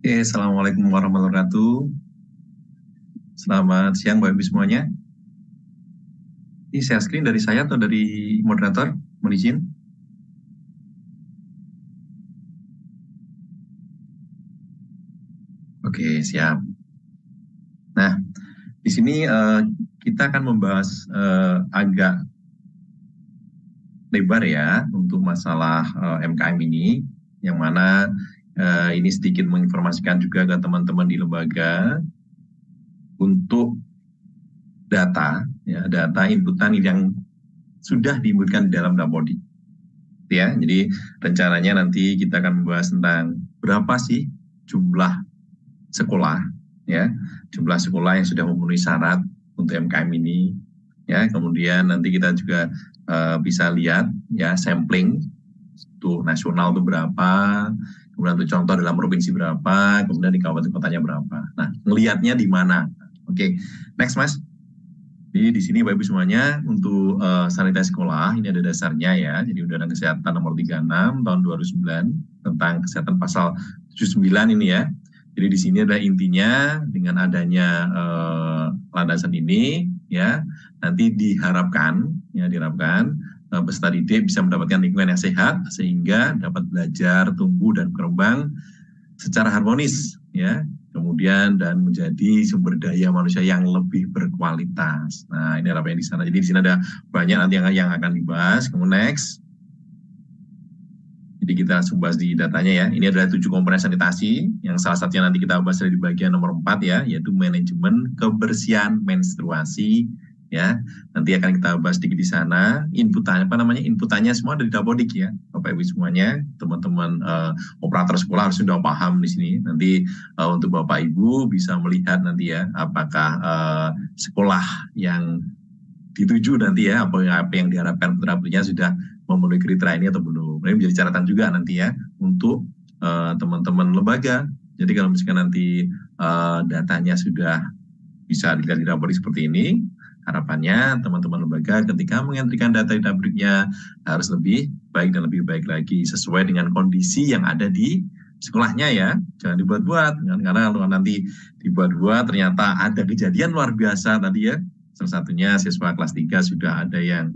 Assalamualaikum warahmatullahi wabarakatuh. Selamat siang Bapak Ibu semuanya. Ini share screen dari saya atau dari moderator? Mohon izin. Oke, siap. Nah, di sini kita akan membahas agak lebar ya untuk masalah MKM ini, yang mana ini sedikit menginformasikan juga ke teman-teman di lembaga untuk data inputan yang sudah diinputkan di dalam Dapodik. Ya, jadi rencananya nanti kita akan membahas tentang berapa sih jumlah sekolah, ya, jumlah sekolah yang sudah memenuhi syarat untuk MKM ini, ya. Kemudian nanti kita juga bisa lihat ya sampling untuk nasional itu berapa, kemudian untuk contoh dalam provinsi berapa, kemudian di kabupaten kotanya berapa. Nah, ngelihatnya di mana? Oke, next Mas. Jadi di sini Bapak Ibu semuanya untuk sanitasi sekolah ini ada dasarnya ya. Jadi Undang-Undang Kesehatan Nomor 36 tahun 2009 tentang kesehatan pasal 79 ini ya. Jadi di sini adalah intinya dengan adanya landasan ini ya, nanti diharapkan peserta didik bisa mendapatkan lingkungan yang sehat sehingga dapat belajar, tumbuh dan berkembang secara harmonis ya. Kemudian dan menjadi sumber daya manusia yang lebih berkualitas. Nah, ini harapannya di sana. Jadi di sini ada banyak nanti yang akan dibahas. Kemudian next. Jadi kita langsung bahas di datanya ya. Ini adalah 7 komponen sanitasi, yang salah satunya nanti kita bahas di bagian nomor 4 ya, yaitu manajemen kebersihan menstruasi ya. Nanti akan kita bahas sedikit di sana. Inputannya semua dari Dapodik ya, Bapak Ibu semuanya. Teman-teman operator sekolah harus sudah paham di sini. Nanti untuk Bapak Ibu bisa melihat nanti ya, apakah sekolah yang dituju nanti ya, apa yang diharapkan putra-putrinya sudah memenuhi kriteria ini atau belum. Ini menjadi catatan juga nanti ya untuk teman-teman lembaga. Jadi kalau misalkan nanti datanya sudah bisa dilihat di Dapodik seperti ini, harapannya teman-teman lembaga ketika mengentrikan data di Dapodiknya harus lebih baik dan lebih baik lagi sesuai dengan kondisi yang ada di sekolahnya ya. Jangan dibuat-buat, karena kalau nanti dibuat-buat ternyata ada kejadian luar biasa tadi ya. Salah satunya siswa kelas 3 sudah ada yang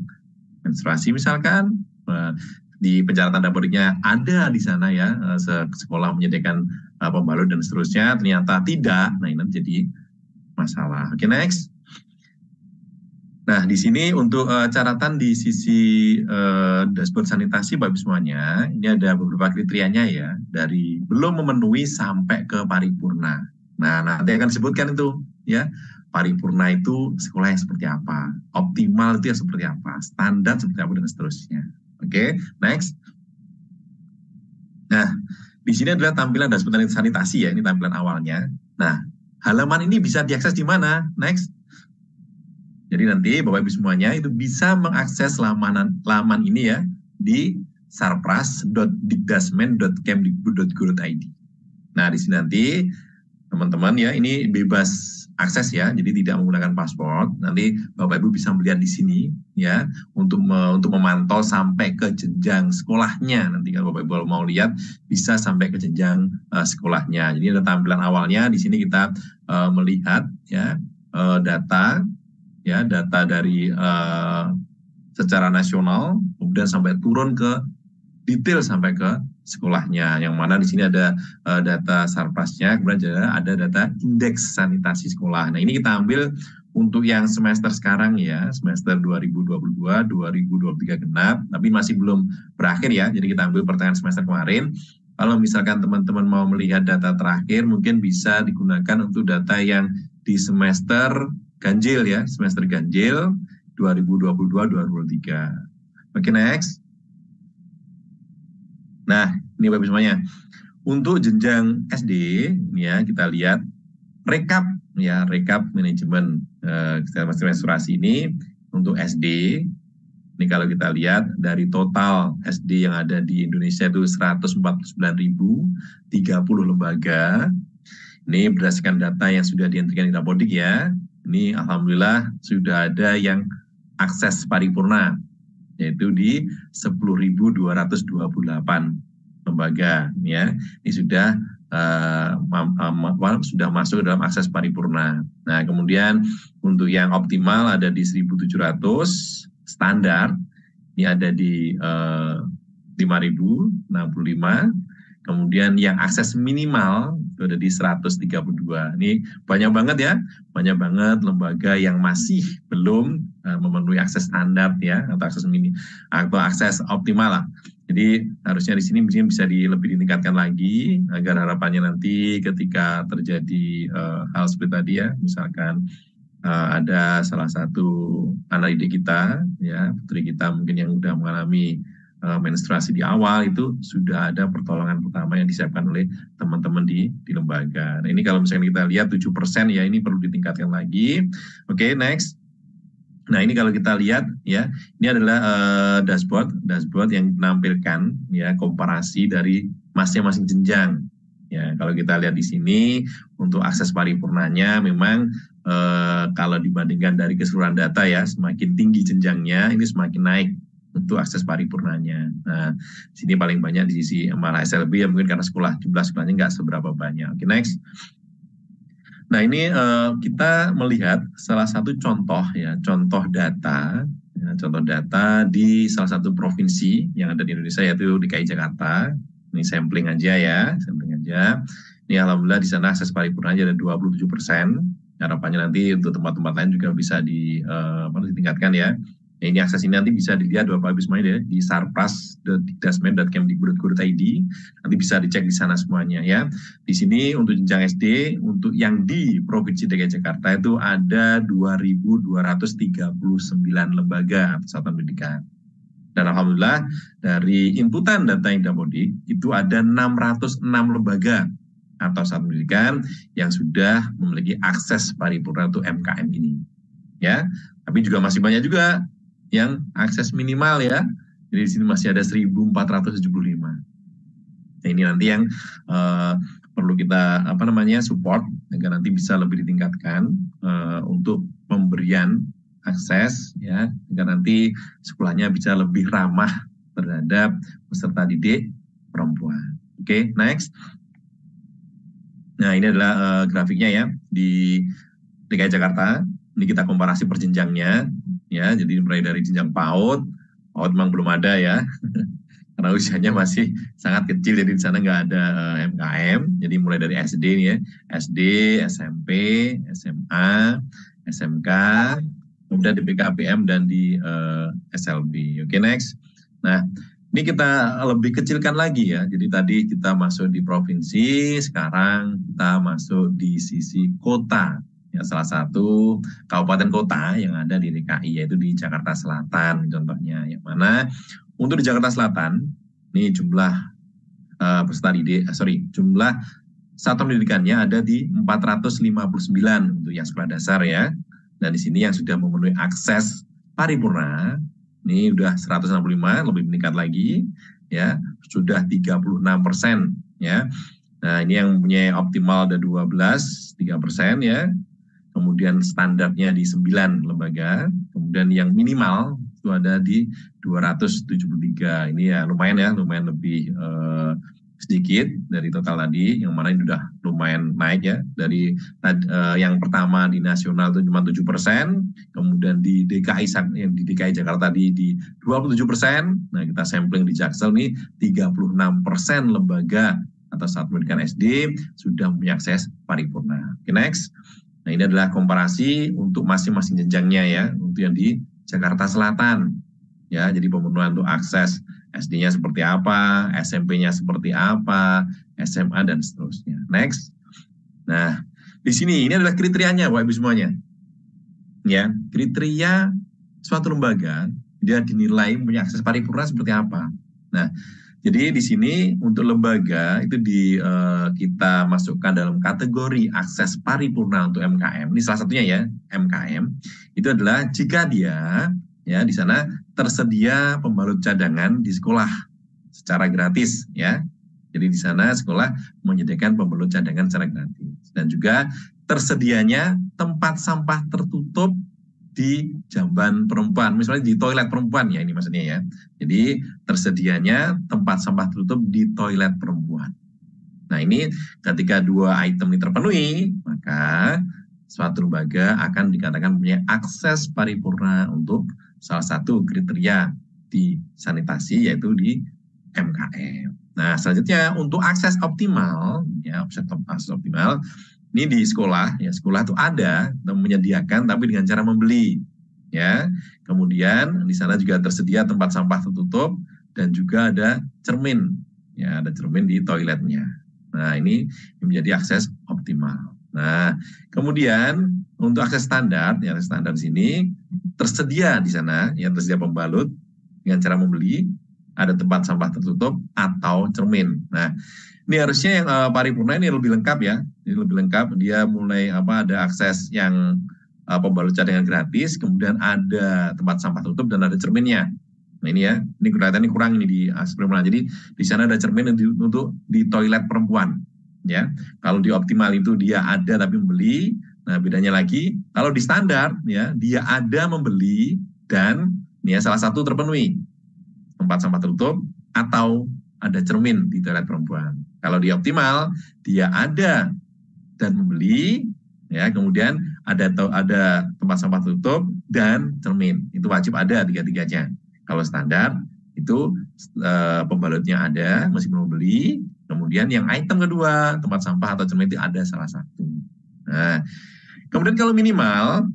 menstruasi misalkan, di pencatatan Dapodiknya ada di sana ya, sekolah menyediakan pembalut dan seterusnya, ternyata tidak. Nah, ini jadi masalah. Oke, next. Nah, di sini untuk catatan di sisi dashboard sanitasi Bapak semuanya, ini ada beberapa kriterianya ya, dari belum memenuhi sampai ke paripurna. Nah, nanti akan disebutkan itu ya, paripurna itu sekolah yang seperti apa, optimal itu yang seperti apa, standar seperti apa, dan seterusnya. Oke, next. Nah, di sini adalah tampilan dashboard sanitasi ya, ini tampilan awalnya. Nah, halaman ini bisa diakses di mana? Next. Jadi nanti Bapak Ibu semuanya itu bisa mengakses laman ini ya di sarpras.dikdasmen.kemdikbud.go.id. Nah, di sini nanti teman-teman ya, ini bebas akses ya, jadi tidak menggunakan paspor. Nanti Bapak Ibu bisa melihat di sini ya untuk memantau sampai ke jenjang sekolahnya. Nanti kalau Bapak Ibu mau lihat bisa sampai ke jenjang sekolahnya. Jadi ada tampilan awalnya di sini kita melihat ya data dari secara nasional, kemudian sampai turun ke detail sampai ke sekolahnya, yang mana di sini ada data Sarpasnya, kemudian ada data indeks sanitasi sekolah. Nah, ini kita ambil untuk yang semester sekarang ya, semester 2022-2023 genap, tapi masih belum berakhir ya, jadi kita ambil pertengahan semester kemarin. Kalau misalkan teman-teman mau melihat data terakhir, mungkin bisa digunakan untuk data yang di semester ganjil ya, semester ganjil 2022-2023. Oke, next. Nah, ini Bapak semuanya. Untuk jenjang SD, ini ya kita lihat rekap manajemen kesehatan menstruasi ini untuk SD. Ini kalau kita lihat dari total SD yang ada di Indonesia itu 149.030 lembaga. Ini berdasarkan data yang sudah dientrikan di Dapodik ya. Ini alhamdulillah sudah ada yang akses paripurna, yaitu di 10.228 lembaga ya. Ini sudah sudah masuk dalam akses paripurna. Nah, kemudian untuk yang optimal ada di 1.700, standar ini ada di 5.065, kemudian yang akses minimal itu ada di 132. Ini banyak banget ya, banyak banget lembaga yang masih belum memenuhi akses standar ya, atau akses mini atau akses optimal lah. Jadi harusnya di sini bisa lebih ditingkatkan lagi agar harapannya nanti ketika terjadi hal seperti tadi ya, misalkan ada salah satu anak didik kita ya, putri kita mungkin yang sudah mengalami menstruasi di awal, itu sudah ada pertolongan pertama yang disiapkan oleh teman-teman di lembaga. Nah, ini kalau misalnya kita lihat 7% ya, ini perlu ditingkatkan lagi. Oke, next. Nah, ini kalau kita lihat ya, ini adalah dashboard yang menampilkan ya komparasi dari masing-masing jenjang. Ya, kalau kita lihat di sini untuk akses paripurnanya memang kalau dibandingkan dari keseluruhan data ya, semakin tinggi jenjangnya ini semakin naik untuk akses paripurnanya. Nah, sini paling banyak di sisi malah SLB ya, mungkin karena jumlah sekolahnya nggak seberapa banyak. Oke, next. Nah, ini kita melihat salah satu contoh ya, contoh data di salah satu provinsi yang ada di Indonesia, yaitu DKI Jakarta. Ini sampling aja ya, sampling aja. Ini alhamdulillah di sana akses paripurnanya ada 27%. Harapannya nanti untuk tempat-tempat lain juga bisa ditingkatkan ya. Nah, ini akses ini nanti bisa dilihat Bapak Ibu semuanya di sarpras.dikdasmen.kemdikbud.go.id. Nanti bisa dicek di sana semuanya ya. Di sini untuk jenjang SD, untuk yang di Provinsi DKI Jakarta itu ada 2.239 lembaga atau satuan pendidikan. Dan alhamdulillah dari inputan data Indamodik itu ada 606 lembaga atau satuan pendidikan yang sudah memiliki akses paripurna untuk MKM ini. Ya, tapi juga masih banyak juga yang akses minimal ya. Jadi di sini masih ada 1.475. Nah, ini nanti yang perlu kita support agar nanti bisa lebih ditingkatkan untuk pemberian akses ya, agar nanti sekolahnya bisa lebih ramah terhadap peserta didik perempuan. Oke, next. Nah, ini adalah grafiknya ya di DKI Jakarta. Ini kita komparasi per jenjangnya ya. Jadi mulai dari jenjang PAUD memang belum ada ya. Karena usianya masih sangat kecil, jadi di sana nggak ada MKM. Jadi mulai dari SD nih ya, SD, SMP, SMA, SMK, kemudian di PKPM dan di SLB. Oke, next. Nah, ini kita lebih kecilkan lagi ya. Jadi tadi kita masuk di provinsi, sekarang kita masuk di sisi kota. Ya, salah satu kabupaten kota yang ada di DKI, yaitu di Jakarta Selatan contohnya. Yang mana untuk di Jakarta Selatan, ini jumlah jumlah satuan pendidikannya ada di 459 untuk yang sekolah dasar ya. Dan di sini yang sudah memenuhi akses paripurna, ini udah 165, lebih meningkat lagi ya, sudah 36% ya. Nah, ini yang punya optimal ada 3% ya. Kemudian standarnya di 9 lembaga, kemudian yang minimal itu ada di 273. Ini ya lumayan lebih sedikit dari total tadi, yang mana ini sudah lumayan naik ya. Dari yang pertama di nasional itu cuma 7%, kemudian di DKI Jakarta di 27%. Nah, kita sampling di Jaksel nih 36% lembaga atau satuan pendidikan SD sudah punya akses paripurna. Oke, next. Nah, ini adalah komparasi untuk masing-masing jenjangnya ya, untuk yang di Jakarta Selatan. Ya, jadi pemenuhan untuk akses SD-nya seperti apa, SMP-nya seperti apa, SMA dan seterusnya. Next. Nah, di sini ini adalah kriterianya Bapak Ibu semuanya. Ya, kriteria suatu lembaga dia dinilai punya akses paripurna seperti apa. Nah, jadi di sini untuk lembaga itu kita masukkan dalam kategori akses paripurna untuk MKM. Ini salah satunya ya, MKM. Itu adalah jika dia ya di sana tersedia pembalut cadangan di sekolah secara gratis ya. Jadi di sana sekolah menyediakan pembalut cadangan secara gratis, dan juga tersedianya tempat sampah tertutup di jamban perempuan, misalnya di toilet perempuan ya, ini maksudnya ya. Jadi tersedianya tempat sampah tertutup di toilet perempuan. Nah, ini ketika dua item ini terpenuhi, maka suatu lembaga akan dikatakan punya akses paripurna untuk salah satu kriteria di sanitasi, yaitu di MKM. Nah, selanjutnya untuk akses optimal, ya akses optimal, ini di sekolah, ya sekolah itu ada menyediakan tapi dengan cara membeli, ya. Kemudian di sana juga tersedia tempat sampah tertutup dan juga ada cermin, ya ada cermin di toiletnya. Nah, ini menjadi akses optimal. Nah, kemudian untuk akses standar, ya standar di sini tersedia di sana, yang tersedia pembalut dengan cara membeli, ada tempat sampah tertutup atau cermin. Nah, ini harusnya yang paripurna ini lebih lengkap ya. Ini lebih lengkap. Dia mulai ada akses yang pembalut cadangan gratis, kemudian ada tempat sampah tertutup dan ada cerminnya. Nah ini ya, ini kelihatannya kurang ini di paripurna. Jadi di sana ada cermin untuk di toilet perempuan. Ya, kalau di optimal itu dia ada tapi membeli. Nah bedanya lagi, kalau di standar ya dia ada membeli dan ini ya salah satu terpenuhi, tempat sampah tertutup atau ada cermin di toilet perempuan. Kalau di optimal dia ada dan membeli, ya kemudian ada tempat sampah tertutup dan cermin. Itu wajib ada tiga-tiganya. Kalau standar itu pembalutnya ada, meskipun membeli. Kemudian yang item kedua, tempat sampah atau cermin itu ada salah satu. Nah, kemudian kalau minimal,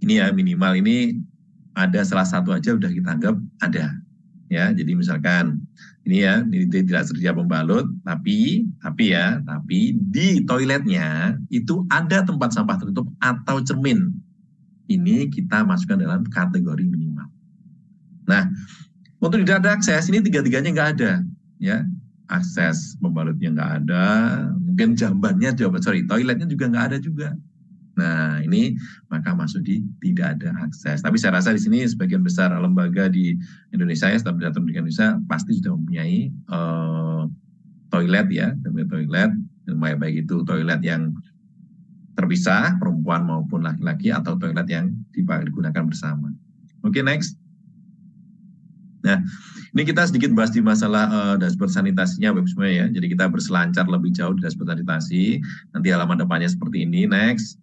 ini ya minimal ini ada salah satu aja udah kita anggap ada. Ya, jadi misalkan ini ya, ini tidak tersedia pembalut, tapi di toiletnya itu ada tempat sampah tertutup atau cermin. Ini kita masukkan dalam kategori minimal. Nah, untuk tidak ada akses ini tiga-tiganya nggak ada, ya. Akses pembalutnya nggak ada, mungkin jambannya toiletnya juga nggak ada juga. Nah, ini maka masuk di tidak ada akses. Tapi saya rasa di sini sebagian besar lembaga di Indonesia ya, staf pendidikan Indonesia pasti sudah mempunyai toilet ya, toilet, baik itu toilet yang terpisah perempuan maupun laki-laki atau toilet yang digunakan bersama. Oke, next. Nah, ini kita sedikit bahas di masalah dashboard sanitasinya, Bapak Ibu ya. Jadi kita berselancar lebih jauh di dashboard sanitasi. Nanti halaman depannya seperti ini. Next.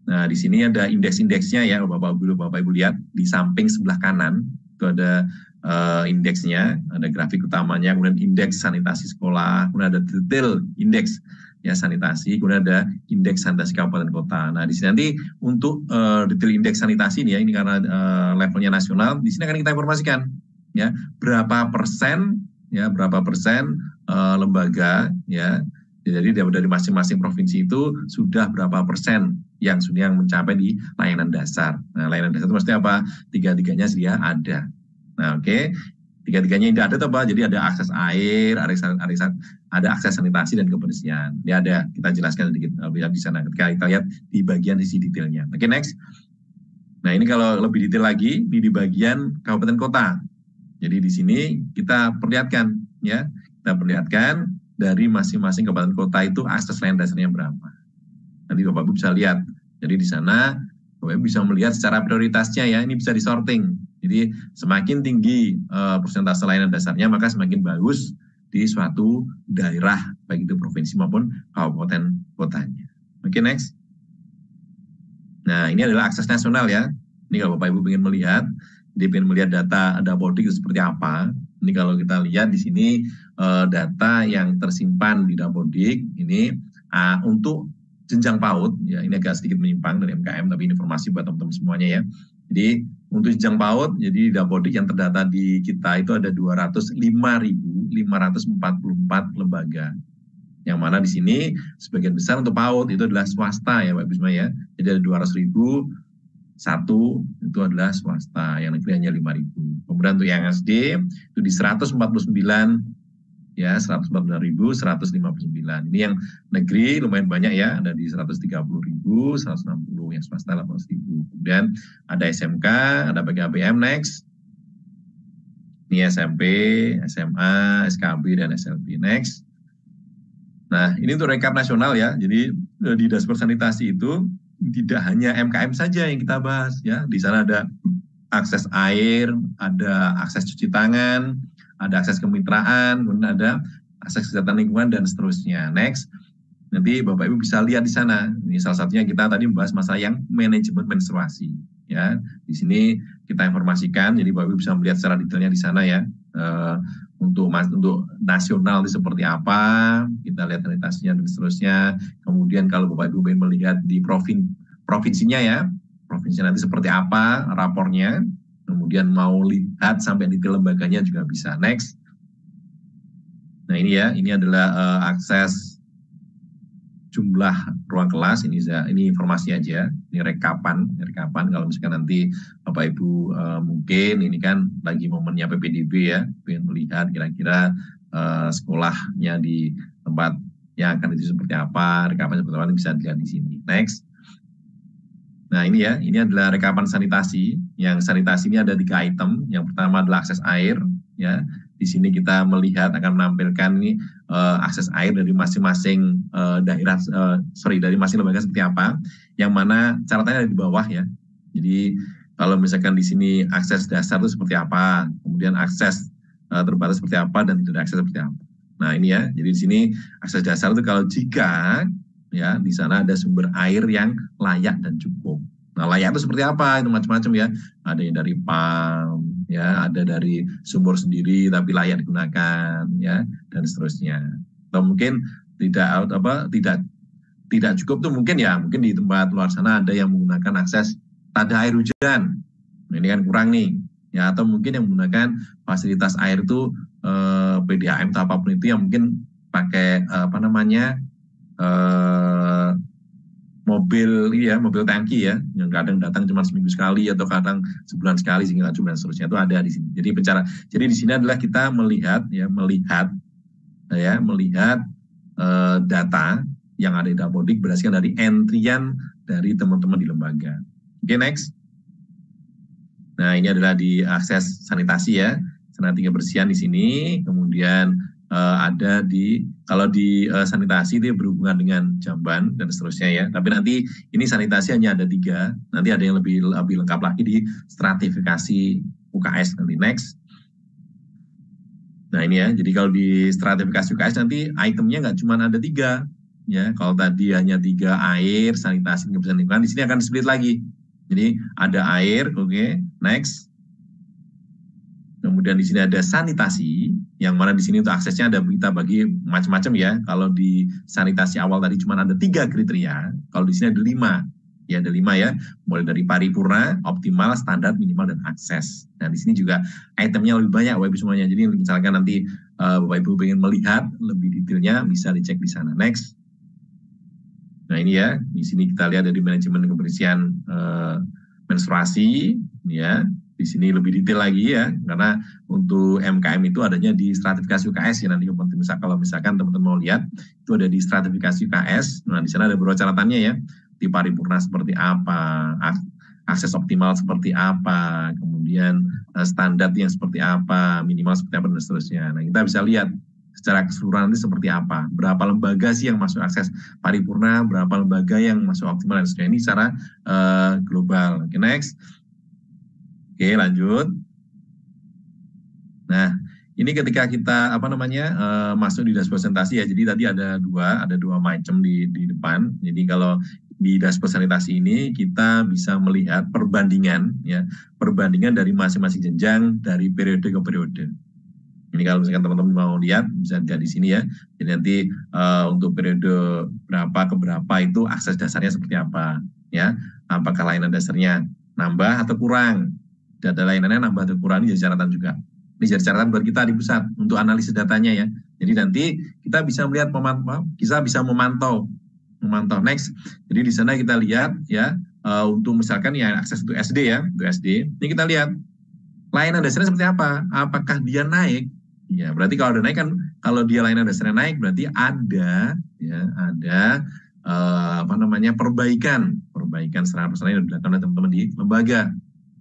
Nah, di sini ada indeks-indeksnya ya, Bapak Ibu lihat di samping sebelah kanan itu ada indeksnya, ada grafik utamanya, kemudian indeks sanitasi sekolah, kemudian ada detail indeks ya sanitasi, kemudian ada indeks sanitasi kabupaten kota. Nah, di sini nanti untuk detail indeks sanitasi ini ya, ini karena levelnya nasional, di sini akan kita informasikan ya berapa persen lembaga ya. Jadi dari masing-masing provinsi itu sudah berapa persen yang sudah mencapai di layanan dasar. Nah, layanan dasar itu maksudnya apa? Tiga-tiganya sedia ada. Nah, oke. Tiga-tiganya tidak ada apa? Jadi ada akses air, ada akses sanitasi dan kebersihan. Ini ada, kita jelaskan sedikit di sana. Kita lihat di bagian sisi detailnya. Oke, next. Nah, ini kalau lebih detail lagi, ini di bagian kabupaten kota. Jadi di sini kita perlihatkan ya, dari masing-masing kabupaten kota itu akses layanan dasarnya berapa. Nanti Bapak Ibu bisa lihat. Jadi di sana Bapak Ibu bisa melihat secara prioritasnya ya, ini bisa disorting. Jadi semakin tinggi persentase layanan dasarnya, maka semakin bagus di suatu daerah, baik itu provinsi maupun kabupaten kotanya. Oke, next. Nah, ini adalah akses nasional ya. Ini kalau Bapak Ibu ingin melihat, dia ingin melihat data Dapodik seperti apa. Ini kalau kita lihat di sini data yang tersimpan di Dapodik ini untuk jenjang PAUD ya, ini agak sedikit menyimpang dari MKM tapi ini informasi buat teman-teman semuanya ya. Jadi untuk jenjang PAUD, jadi Dapodik yang terdata di kita itu ada 205.544 lembaga. Yang mana di sini sebagian besar untuk PAUD itu adalah swasta ya Pak Bisma ya. Jadi ada 200.000 satu itu adalah swasta, yang negeri hanya 5.000. Kemudian untuk yang SD itu di 149 ya, 149.159. Ini yang negeri lumayan banyak ya, ada di 130.000, 160 yang swasta 800.000. Kemudian ada SMK, ada PKBM, next. Ini SMP, SMA, SKB dan SLB, next. Nah, ini untuk rekap nasional ya. Jadi di dashboard sanitasi itu tidak hanya MKM saja yang kita bahas ya. Di sana ada akses air, ada akses cuci tangan, ada akses kemitraan, kemudian ada akses kesehatan lingkungan, dan seterusnya. Next, nanti Bapak Ibu bisa lihat di sana. Ini salah satunya kita tadi membahas masalah yang manajemen menstruasi. Ya, di sini kita informasikan, jadi Bapak Ibu bisa melihat secara detailnya di sana ya. Untuk nasional itu seperti apa, kita lihat sanitasinya dan seterusnya. Kemudian kalau Bapak Ibu ingin melihat di provinsinya ya, provinsi nanti seperti apa rapornya. Kemudian mau lihat sampai detail lembaganya juga bisa. Next. Nah ini ya, ini adalah akses jumlah ruang kelas. Ini informasi aja, ini rekapan. Kalau misalkan nanti Bapak Ibu mungkin ini kan lagi momennya PPDB ya, pengen melihat kira-kira sekolahnya di tempat yang akan itu seperti apa, rekapan seperti apa, bisa dilihat di sini. Next. Nah ini ya, ini adalah rekapan sanitasi. Yang sanitasi ini ada 3 item. Yang pertama adalah akses air. Ya, di sini kita melihat akan menampilkan ini akses air dari masing-masing daerah, dari masing lembaga seperti apa. Yang mana catatannya ada di bawah ya. Jadi kalau misalkan di sini akses dasar itu seperti apa, kemudian akses terbatas seperti apa, dan tidak ada akses seperti apa. Nah ini ya, jadi di sini akses dasar itu kalau jika ya di sana ada sumber air yang layak dan cukup. Nah layak itu seperti apa? Itu macam-macam ya. Ada yang dari pump, ya, ada dari sumur sendiri tapi layak digunakan, ya, dan seterusnya. Atau mungkin tidak cukup tuh mungkin ya, mungkin di tempat luar sana ada yang menggunakan akses tada air hujan. Nah, ini kan kurang nih. Ya, atau mungkin yang menggunakan fasilitas air itu PDAM atau apapun itu yang mungkin pakai mobil tangki ya, yang kadang datang cuma seminggu sekali atau kadang sebulan sekali sehingga dan seterusnya, itu ada di sini. Jadi di sini adalah kita melihat data yang ada di Dapodik berdasarkan dari entrian dari teman-teman di lembaga. Oke, next. Nah, ini adalah di akses sanitasi ya, sanitasi kebersihan di sini. Kemudian ada kalau di sanitasi itu berhubungan dengan jamban dan seterusnya ya. Tapi nanti ini sanitasi hanya ada 3. Nanti ada yang lebih lengkap lagi di stratifikasi UKS nanti. Next. Nah ini ya. Jadi kalau di stratifikasi UKS nanti itemnya nggak cuma ada 3 ya. Kalau tadi hanya 3 air, sanitasi, kebersihan lingkungan, di sini akan split lagi. Jadi ada air, oke. Next. Kemudian di sini ada sanitasi, yang mana di sini untuk aksesnya ada kita bagi macam-macam ya. Kalau di sanitasi awal tadi cuma ada 3 kriteria, kalau di sini ada 5. Ya ada 5 ya, mulai dari paripurna, optimal, standar, minimal, dan akses. Dan di sini juga itemnya lebih banyak Bapak Ibu semuanya. Jadi misalkan nanti Bapak Ibu ingin melihat lebih detailnya bisa dicek di sana. Next. Nah ini ya, di sini kita lihat dari manajemen kebersihan menstruasi ya. Di sini lebih detail lagi ya, karena untuk MKM itu adanya di stratifikasi UKS ya. Nanti kalau misalkan teman-teman mau lihat, itu ada di stratifikasi UKS. Nah di sana ada beberapa catatannya ya, di paripurna seperti apa, akses optimal seperti apa, kemudian standar yang seperti apa, minimal seperti apa, dan seterusnya. Nah kita bisa lihat secara keseluruhan itu seperti apa, berapa lembaga sih yang masuk akses paripurna, berapa lembaga yang masuk optimal, dan seterusnya. Ini secara global. Oke, next. Oke, lanjut. Nah, ini ketika kita masuk di dashboard sanitasi ya. Jadi tadi ada dua macam di depan. Jadi kalau di dashboard sanitasi ini kita bisa melihat perbandingan dari masing-masing jenjang dari periode ke periode. Ini kalau misalkan teman-teman mau lihat bisa lihat di sini ya. Jadi nanti untuk periode berapa ke berapa itu akses dasarnya seperti apa ya. Apakah layanan dasarnya nambah atau kurang? Data layanannya nambah atau kurang, ini jadi catatan juga. Ini jadi catatan buat kita di pusat untuk analisis datanya ya. Jadi nanti kita bisa melihat memantau. Next. Jadi di sana kita lihat ya untuk misalkan ya akses untuk SD ya, untuk SD. Ini kita lihat layanan dasarnya seperti apa? Apakah dia naik? Ya, berarti kalau ada naik kan, kalau dia layanan dasarnya naik berarti ada perbaikan secara personal yang dilakukan oleh teman-teman di lembaga,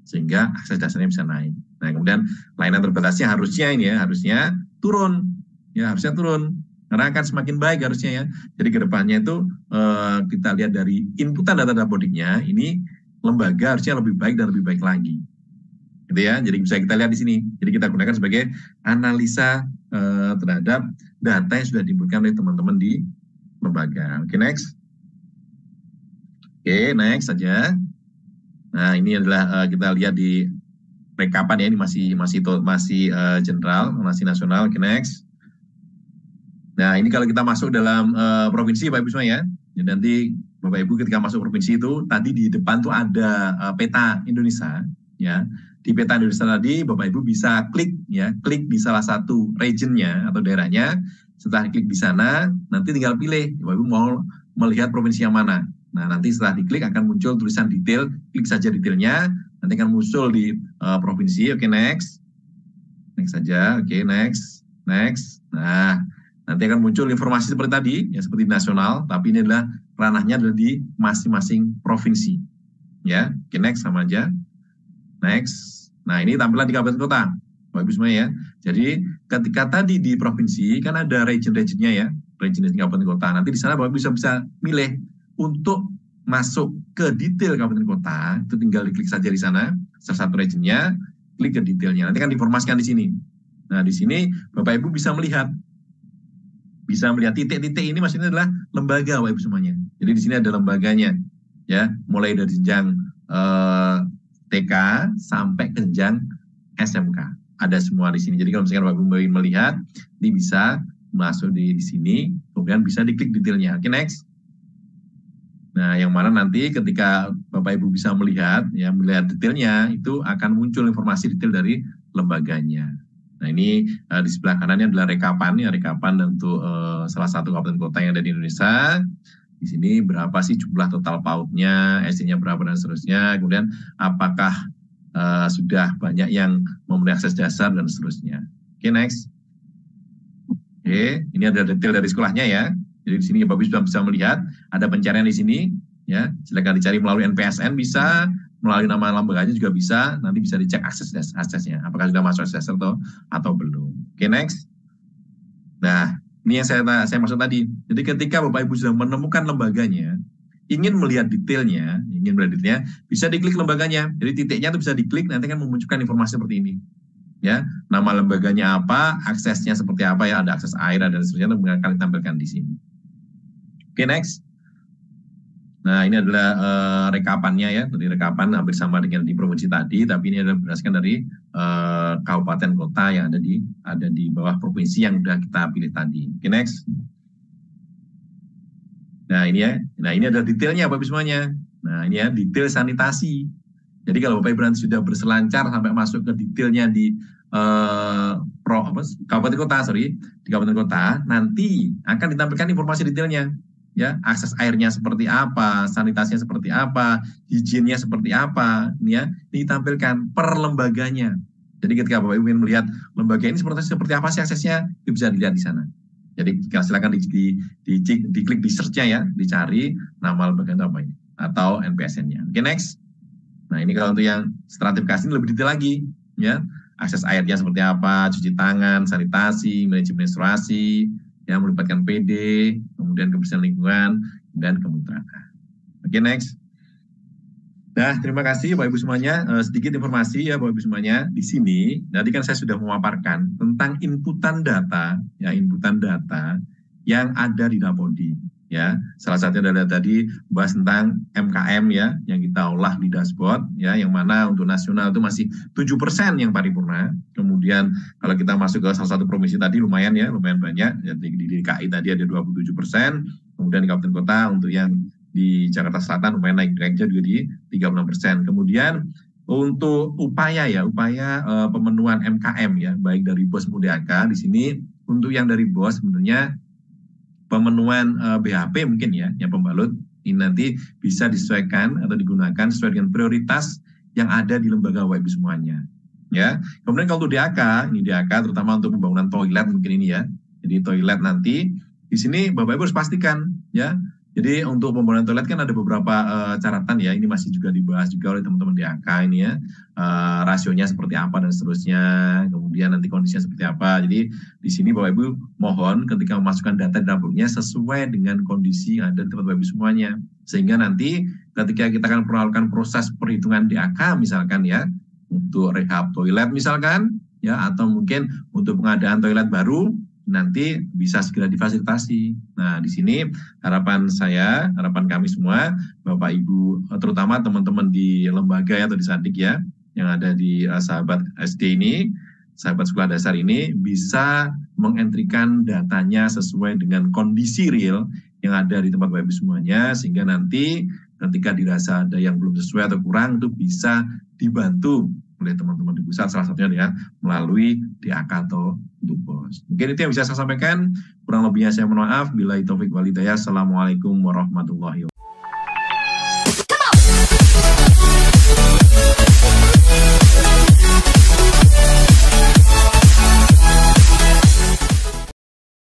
sehingga akses dasarnya bisa naik. Nah, kemudian layanan terbatasnya harusnya turun. Ya, harusnya turun. Karena akan semakin baik harusnya ya. Jadi ke depannya itu kita lihat dari inputan data Dapodiknya, ini lembaga harusnya lebih baik dan lebih baik lagi. gitu ya. Jadi bisa kita lihat di sini. Jadi kita gunakan sebagai analisa terhadap data yang sudah diberikan oleh teman-teman di lembaga. Oke, next. Oke, next saja. Nah, ini adalah kita lihat di rekapan ya, ini masih general, masih nasional. Oke, next. Nah, ini kalau kita masuk dalam provinsi, Bapak Ibu semua ya. Jadi nanti Bapak Ibu ketika masuk provinsi itu, tadi di depan tuh ada peta Indonesia, ya. Di peta Indonesia tadi, Bapak Ibu bisa klik di salah satu regionnya atau daerahnya. Setelah klik di sana, nanti tinggal pilih, Bapak Ibu mau melihat provinsi yang mana. Nah, nanti setelah diklik akan muncul tulisan detail, klik saja detailnya, nanti akan muncul di provinsi. Oke, next. Next saja, oke, next. Nah, nanti akan muncul informasi seperti tadi, ya seperti nasional, tapi ini adalah ranahnya adalah di masing-masing provinsi. Ya, oke, next sama aja. Next. Nah, ini tampilan di kabupaten kota, Bapak Ibu semua ya. Jadi ketika tadi di provinsi kan ada region-regionnya ya, region di kabupaten kota. Nanti di sana Bapak Ibu bisa milih untuk masuk ke detail kabupaten kota, itu tinggal diklik saja di sana, salah satu regionnya, klik ke detailnya. Nanti kan diinformasikan di sini. Nah, di sini Bapak Ibu bisa melihat titik-titik ini maksudnya adalah lembaga Bapak Ibu semuanya. Jadi di sini ada lembaganya, ya, mulai dari jenjang TK sampai ke jenjang SMK. Ada semua di sini. Jadi kalau misalkan Bapak Ibu ingin melihat, ini bisa masuk di sini, kemudian bisa diklik detailnya. Oke, next. Nah, yang mana nanti ketika Bapak Ibu bisa melihat detailnya, itu akan muncul informasi detail dari lembaganya. Nah, ini di sebelah kanannya adalah rekapan untuk salah satu kabupaten kota yang ada di Indonesia. Di sini berapa sih jumlah total PAUD-nya, SC-nya berapa dan seterusnya. Kemudian apakah sudah banyak yang memenuhi akses dasar dan seterusnya. Oke, next. Oke, ini ada detail dari sekolahnya ya. Jadi di sini Bapak Ibu bisa melihat ada pencarian di sini ya. Silakan dicari melalui NPSN bisa, melalui nama lembaganya juga bisa. Nanti bisa dicek aksesnya. Apakah sudah masuk akses atau belum. Oke, next. Nah, ini yang saya maksud tadi. Jadi ketika Bapak Ibu sudah menemukan lembaganya, ingin melihat detailnya, bisa diklik lembaganya. Jadi titiknya itu bisa diklik, nanti kan memunculkan informasi seperti ini. Ya, nama lembaganya apa, aksesnya seperti apa ya, ada akses air dan seterusnya, itu akan ditampilkan di sini. Oke, next. Nah, ini adalah rekapannya ya, dari rekapan hampir sama dengan di provinsi tadi, tapi ini adalah berdasarkan dari kabupaten kota yang ada di bawah provinsi yang sudah kita pilih tadi. Oke, next. Nah, ini ya. Nah, ini ada detailnya Bapak Ibu semuanya. Nah, ini ya, detail sanitasi. Jadi kalau Bapak Ibu nanti sudah berselancar sampai masuk ke detailnya di kabupaten kota, nanti akan ditampilkan informasi detailnya. Ya, akses airnya seperti apa, sanitasinya seperti apa, higiennya seperti apa, ini ya, ditampilkan per lembaganya. Jadi ketika Bapak Ibu ingin melihat lembaga ini seperti apa sih aksesnya, itu bisa dilihat di sana. Jadi silakan diklik di search-nya ya, dicari nama lembaga itu apa ini, atau NPSN-nya. Oke, next. Nah, ini kalau untuk yang stratifikasi ini lebih detail lagi, ya, akses airnya seperti apa, cuci tangan, sanitasi, manajemen menstruasi, yang melibatkan PD, kemudian kebersihan lingkungan, dan kemitraan. Oke, next. Nah, terima kasih Bapak Ibu semuanya. Sedikit informasi ya Bapak Ibu semuanya. Di sini, tadi kan saya sudah memaparkan tentang inputan data yang ada di Dapodi. Ya, salah satunya adalah tadi bahas tentang MKM ya, yang kita olah di dashboard ya, yang mana untuk nasional itu masih 7% yang paripurna. Kemudian kalau kita masuk ke salah satu provinsi tadi lumayan banyak. Ya, di DKI tadi ada 27%, kemudian di kabupaten kota untuk yang di Jakarta Selatan lumayan naik juga di 36%. Kemudian untuk upaya pemenuhan MKM ya, baik dari BOS maupun DAK, di sini untuk yang dari BOS sebenarnya pemenuhan BHP mungkin ya, yang pembalut ini nanti bisa disesuaikan atau digunakan sesuai dengan prioritas yang ada di lembaga Bapak Ibu semuanya. Ya, kemudian kalau untuk DAK, ini DAK terutama untuk pembangunan toilet mungkin ini ya. Jadi toilet nanti di sini Bapak Ibu harus pastikan ya. Jadi untuk pembangunan toilet kan ada beberapa catatan ya, ini masih juga dibahas juga oleh teman-teman DAK ini ya, rasionya seperti apa dan seterusnya, kemudian nanti kondisinya seperti apa. Jadi di sini Bapak Ibu mohon ketika memasukkan data di dapurnya sesuai dengan kondisi yang ada di tempat Bapak Ibu semuanya, sehingga nanti ketika kita akan melakukan proses perhitungan DAK misalkan ya, untuk rehab toilet misalkan, ya, atau mungkin untuk pengadaan toilet baru, nanti bisa segera difasilitasi. Nah, di sini harapan saya, harapan kami semua, Bapak Ibu, terutama teman-teman di lembaga atau di Sadik ya, yang ada di sahabat SD ini, sahabat sekolah dasar ini, bisa mengentrikan datanya sesuai dengan kondisi real yang ada di tempat Bapak Ibu semuanya, sehingga nanti ketika dirasa ada yang belum sesuai atau kurang, itu bisa dibantu oleh teman-teman di pusat, salah satunya ya melalui DAK atau untuk bos. Mungkin itu yang bisa saya sampaikan, kurang lebihnya saya mohon maaf. Billahi taufik wal hidayah. Assalamualaikum warahmatullahi wabarakatuh.